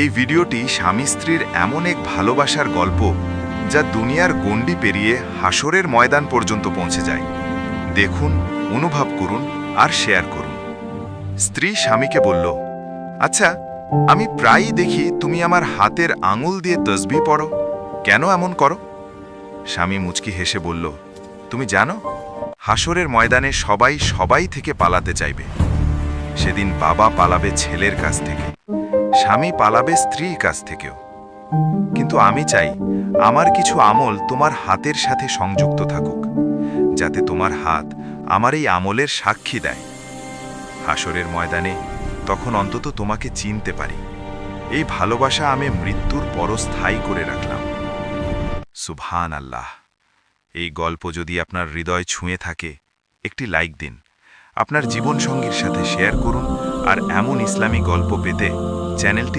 এই ভিডিওটি স্বামী স্ত্রীর এমন এক ভালোবাসার গল্প যা দুনিয়ার গণ্ডি পেরিয়ে হাসরের ময়দান পর্যন্ত পৌঁছে যায়। দেখুন, অনুভব করুন আর শেয়ার করুন। স্ত্রী স্বামীকে বলল, আচ্ছা, আমি প্রায়ই দেখি তুমি আমার হাতের আঙুল দিয়ে তসবিহ পড়ো, কেন এমন করো? স্বামী মুচকি হেসে বলল, তুমি জানো, হাসরের ময়দানে সবাই থেকে পালাতে চাইবে। সেদিন বাবা পালাবে ছেলের কাছ থেকে, স্বামী পালাবে স্ত্রীর কাছ থেকেও। কিন্তু আমি চাই আমার কিছু আমল তোমার হাতের সাথে সংযুক্ত থাকুক, যাতে তোমার হাত আমার এই আমলের সাক্ষী দেয়। হাসরের ময়দানে তখন অন্তত তোমাকে চিনতে পারি। এই ভালোবাসা আমি মৃত্যুর পরও স্থায়ী করে রাখলাম। সুবহান আল্লাহ। এই গল্প যদি আপনার হৃদয় ছুঁয়ে থাকে, একটি লাইক দিন, আপনার জীবনসঙ্গীর সাথে শেয়ার করুন, আর এমন ইসলামী গল্প পেতে চ্যানেলটি